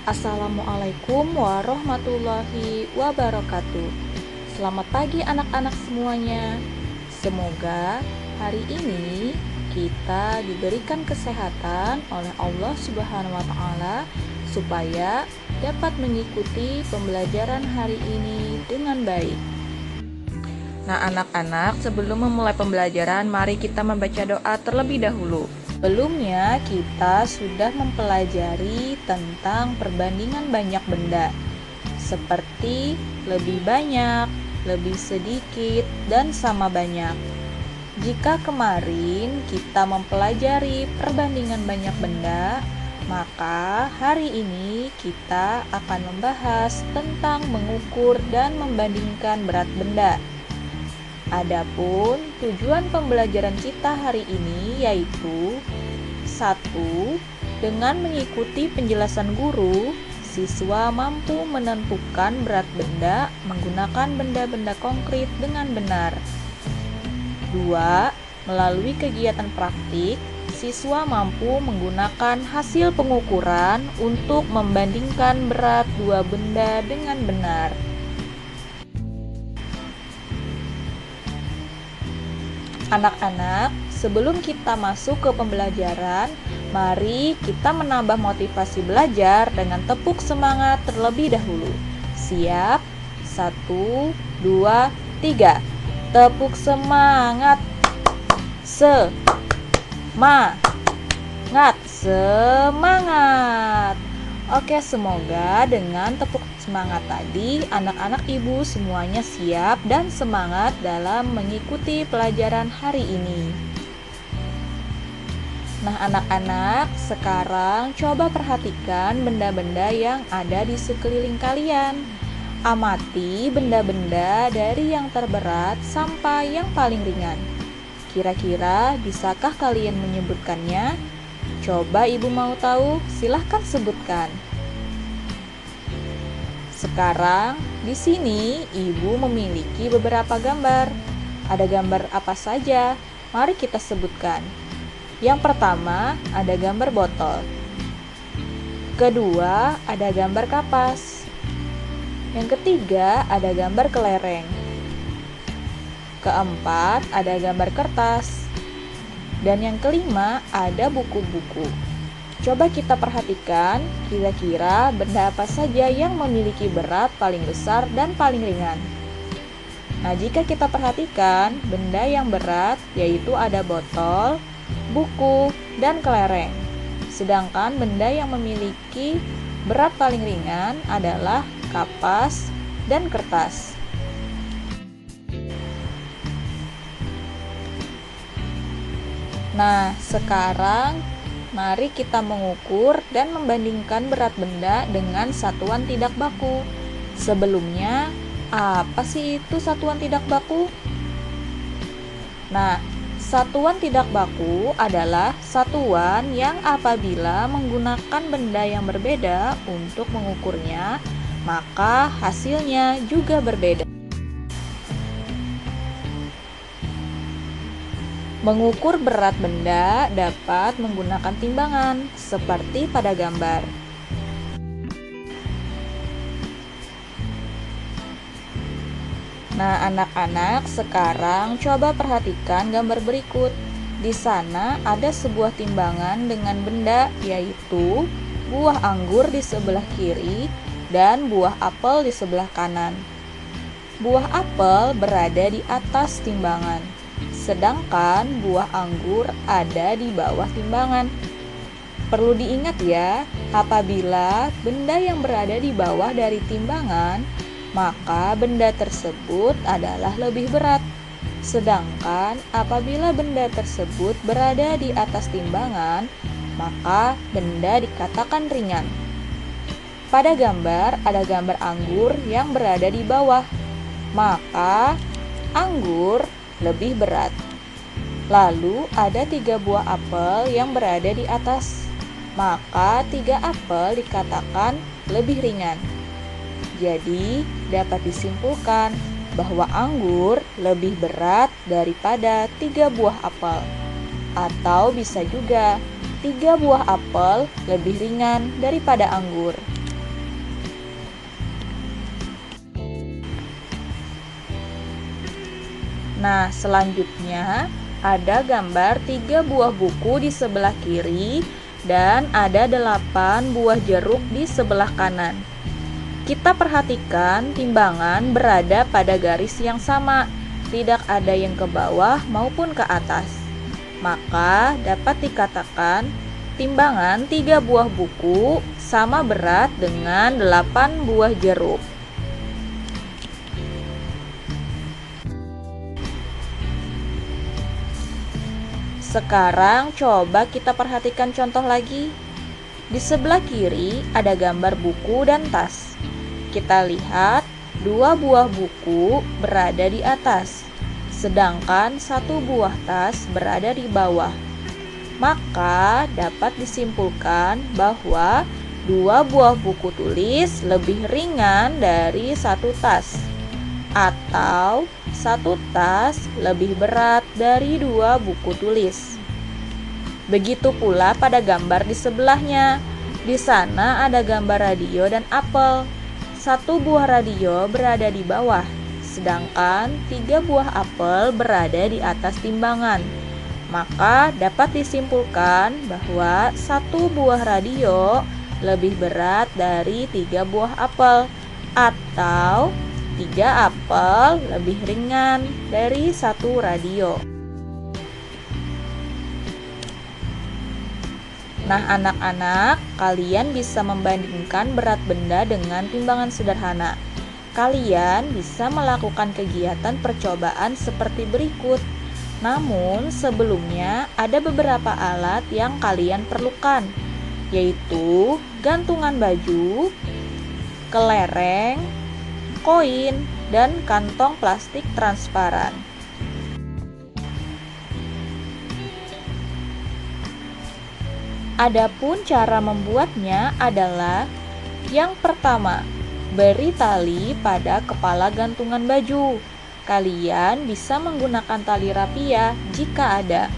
Assalamualaikum warahmatullahi wabarakatuh. Selamat pagi anak-anak semuanya. Semoga hari ini kita diberikan kesehatan oleh Allah Subhanahu wa taala supaya dapat mengikuti pembelajaran hari ini dengan baik. Nah, anak-anak, sebelum memulai pembelajaran, mari kita membaca doa terlebih dahulu. Sebelumnya, kita sudah mempelajari tentang perbandingan banyak benda, seperti lebih banyak, lebih sedikit, dan sama banyak. Jika kemarin kita mempelajari perbandingan banyak benda, maka hari ini kita akan membahas tentang mengukur dan membandingkan berat benda. Adapun tujuan pembelajaran kita hari ini yaitu 1. Dengan mengikuti penjelasan guru, siswa mampu menentukan berat benda menggunakan benda-benda konkret dengan benar. 2. Melalui kegiatan praktik, siswa mampu menggunakan hasil pengukuran untuk membandingkan berat dua benda dengan benar. Anak-anak, sebelum kita masuk ke pembelajaran, mari kita menambah motivasi belajar dengan tepuk semangat terlebih dahulu. Siap? 1, 2, 3. Tepuk semangat. Semangat. Oke, semoga dengan tepuk semangat tadi, anak-anak ibu semuanya siap dan semangat dalam mengikuti pelajaran hari ini. Nah, anak-anak, sekarang coba perhatikan benda-benda yang ada di sekeliling kalian. Amati benda-benda dari yang terberat sampai yang paling ringan. Kira-kira bisakah kalian menyebutkannya? Coba ibu mau tahu, silahkan sebutkan. Sekarang, di sini ibu memiliki beberapa gambar. Ada gambar apa saja? Mari kita sebutkan. Yang pertama, ada gambar botol. Kedua, ada gambar kapas. Yang ketiga, ada gambar kelereng. Keempat, ada gambar kertas. Dan yang kelima, ada buku-buku. Coba kita perhatikan, kira-kira benda apa saja yang memiliki berat paling besar dan paling ringan. Nah, jika kita perhatikan, benda yang berat yaitu ada botol, buku, dan kelereng. Sedangkan benda yang memiliki berat paling ringan adalah kapas dan kertas. Nah, sekarang mari kita mengukur dan membandingkan berat benda dengan satuan tidak baku. Sebelumnya, apa sih itu satuan tidak baku? Nah, satuan tidak baku adalah satuan yang apabila menggunakan benda yang berbeda untuk mengukurnya, maka hasilnya juga berbeda. Mengukur berat benda dapat menggunakan timbangan, seperti pada gambar. Nah, anak-anak, sekarang coba perhatikan gambar berikut. Di sana ada sebuah timbangan dengan benda, yaitu buah anggur di sebelah kiri dan buah apel di sebelah kanan. Buah apel berada di atas timbangan, sedangkan buah anggur ada di bawah timbangan. Perlu diingat ya, apabila benda yang berada di bawah dari timbangan, maka benda tersebut adalah lebih berat. Sedangkan apabila benda tersebut berada di atas timbangan, maka benda dikatakan ringan. Pada gambar ada gambar anggur yang berada di bawah, maka anggur lebih berat. Lalu ada 3 buah apel yang berada di atas, maka 3 apel dikatakan lebih ringan. Jadi dapat disimpulkan bahwa anggur lebih berat daripada 3 buah apel. Atau bisa juga 3 buah apel lebih ringan daripada anggur. Nah, selanjutnya ada gambar 3 buah buku di sebelah kiri dan ada 8 buah jeruk di sebelah kanan. Kita perhatikan timbangan berada pada garis yang sama, tidak ada yang ke bawah maupun ke atas. Maka dapat dikatakan timbangan 3 buah buku sama berat dengan 8 buah jeruk. Sekarang coba kita perhatikan contoh lagi. Di sebelah kiri ada gambar buku dan tas. Kita lihat 2 buah buku berada di atas, sedangkan 1 buah tas berada di bawah. Maka dapat disimpulkan bahwa 2 buah buku tulis lebih ringan dari 1 tas, atau 1 tas lebih berat dari 2 buku tulis. Begitu pula pada gambar di sebelahnya. Di sana ada gambar radio dan apel. 1 buah radio berada di bawah, sedangkan 3 buah apel berada di atas timbangan. Maka dapat disimpulkan bahwa 1 buah radio lebih berat dari 3 buah apel, atau 3 apel lebih ringan dari 1 radio. Nah, anak-anak, kalian bisa membandingkan berat benda dengan timbangan sederhana. Kalian bisa melakukan kegiatan percobaan seperti berikut. Namun, sebelumnya ada beberapa alat yang kalian perlukan, yaitu gantungan baju, kelereng, koin, dan kantong plastik transparan. Adapun cara membuatnya adalah yang pertama, beri tali pada kepala gantungan baju. Kalian bisa menggunakan tali rapia jika ada.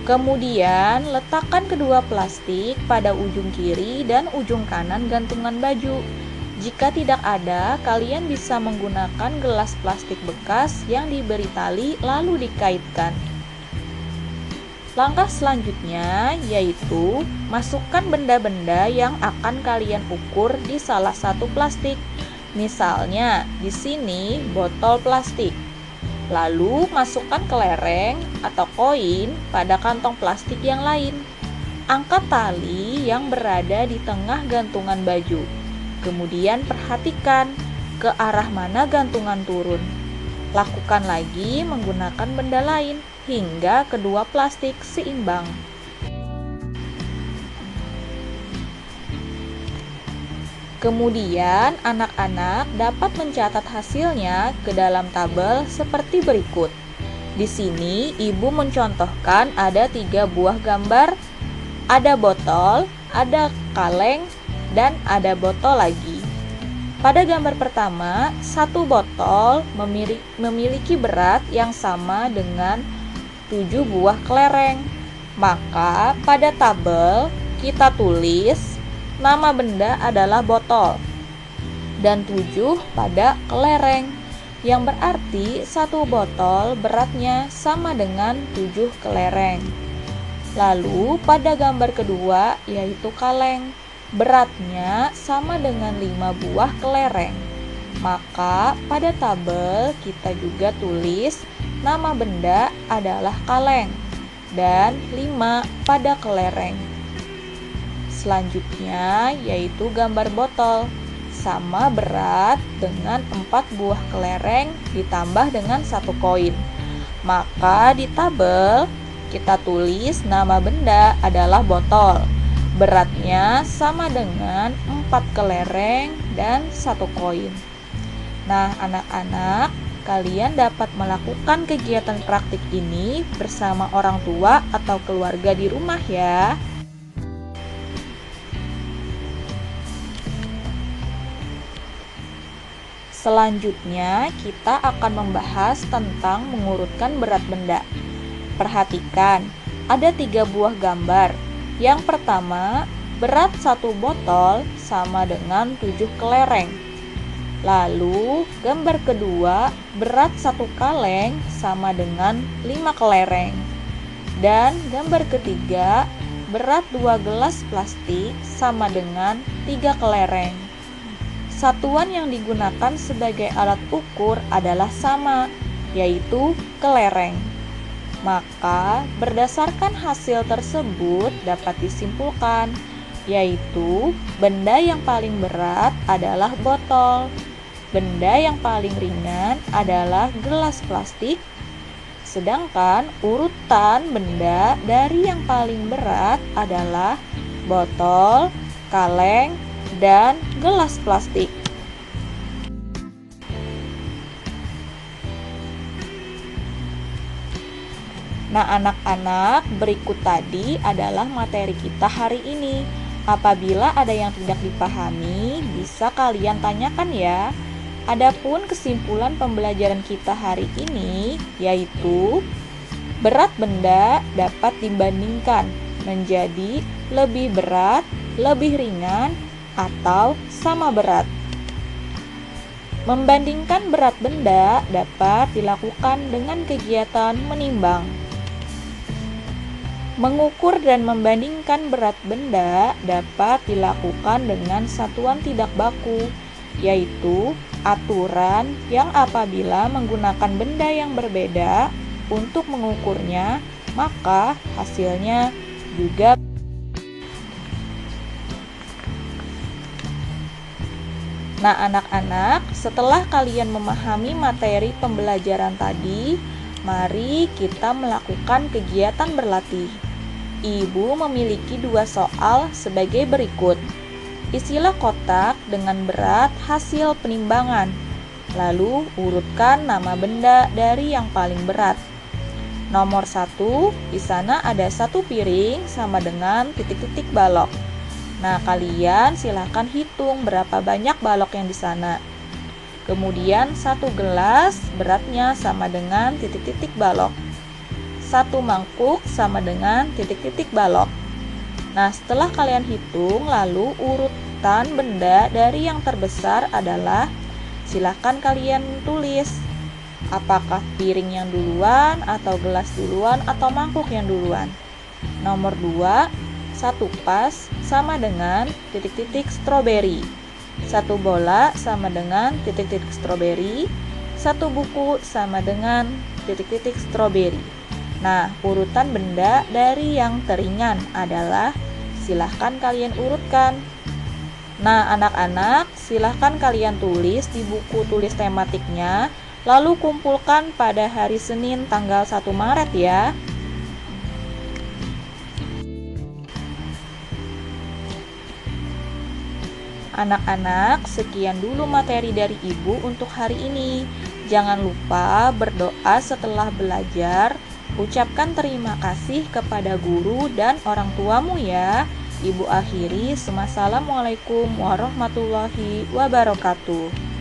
Kemudian, letakkan kedua plastik pada ujung kiri dan ujung kanan gantungan baju. Jika tidak ada, kalian bisa menggunakan gelas plastik bekas yang diberi tali lalu dikaitkan. Langkah selanjutnya yaitu masukkan benda-benda yang akan kalian ukur di salah satu plastik. Misalnya, di sini botol plastik. Lalu masukkan kelereng atau koin pada kantong plastik yang lain. Angkat tali yang berada di tengah gantungan baju. Kemudian perhatikan ke arah mana gantungan turun. Lakukan lagi menggunakan benda lain hingga kedua plastik seimbang. Kemudian anak-anak dapat mencatat hasilnya ke dalam tabel seperti berikut. Di sini ibu mencontohkan ada 3 buah gambar, ada botol, ada kaleng, dan ada botol lagi. Pada gambar pertama, 1 botol memiliki berat yang sama dengan 7 buah kelereng. Maka pada tabel kita tulis nama benda adalah botol dan 7 pada kelereng, yang berarti 1 botol beratnya sama dengan 7 kelereng. Lalu pada gambar kedua yaitu kaleng, beratnya sama dengan 5 buah kelereng. Maka pada tabel kita juga tulis nama benda adalah kaleng dan 5 pada kelereng. Selanjutnya yaitu gambar botol, sama berat dengan 4 buah kelereng ditambah dengan 1 koin. Maka di tabel kita tulis nama benda adalah botol, beratnya sama dengan 4 kelereng dan 1 koin. Nah, anak-anak, kalian dapat melakukan kegiatan praktik ini bersama orang tua atau keluarga di rumah ya. Selanjutnya, kita akan membahas tentang mengurutkan berat benda. Perhatikan, ada 3 buah gambar. Yang pertama, berat 1 botol sama dengan 7 kelereng. Lalu, gambar kedua, berat 1 kaleng sama dengan 5 kelereng. Dan gambar ketiga, berat 2 gelas plastik sama dengan 3 kelereng. Satuan yang digunakan sebagai alat ukur adalah sama, yaitu kelereng. Maka, berdasarkan hasil tersebut dapat disimpulkan, yaitu benda yang paling berat adalah botol, benda yang paling ringan adalah gelas plastik, sedangkan urutan benda dari yang paling berat adalah botol, kaleng, dan gelas plastik. Nah, anak-anak, berikut tadi adalah materi kita hari ini. Apabila ada yang tidak dipahami, bisa kalian tanyakan ya. Adapun kesimpulan pembelajaran kita hari ini yaitu berat benda dapat dibandingkan menjadi lebih berat, lebih ringan, atau sama berat. Membandingkan berat benda dapat dilakukan dengan kegiatan menimbang. Mengukur dan membandingkan berat benda dapat dilakukan dengan satuan tidak baku, yaitu aturan yang apabila menggunakan benda yang berbeda untuk mengukurnya, maka hasilnya juga. Nah, anak-anak, setelah kalian memahami materi pembelajaran tadi, mari kita melakukan kegiatan berlatih. Ibu memiliki 2 soal sebagai berikut. Isilah kotak dengan berat hasil penimbangan. Lalu urutkan nama benda dari yang paling berat. Nomor 1, di sana ada 1 piring sama dengan titik-titik balok. Nah, kalian silahkan hitung berapa banyak balok yang di sana. Kemudian 1 gelas beratnya sama dengan titik-titik balok. 1 mangkuk sama dengan titik-titik balok. Nah, setelah kalian hitung, lalu urutan benda dari yang terbesar adalah, silahkan kalian tulis apakah piring yang duluan, atau gelas duluan, atau mangkuk yang duluan. Nomor 2, 1 pas sama dengan titik-titik stroberi. 1 bola sama dengan titik-titik stroberi. 1 buku sama dengan titik-titik stroberi. Nah, urutan benda dari yang teringan adalah, silahkan kalian urutkan. Nah, anak-anak, silahkan kalian tulis di buku tulis tematiknya, lalu kumpulkan pada hari Senin tanggal 1 Maret ya. Anak-anak, sekian dulu materi dari Ibu untuk hari ini. Jangan lupa berdoa setelah belajar. Ucapkan terima kasih kepada guru dan orang tuamu ya. Ibu akhiri, Assalamualaikum warahmatullahi wabarakatuh.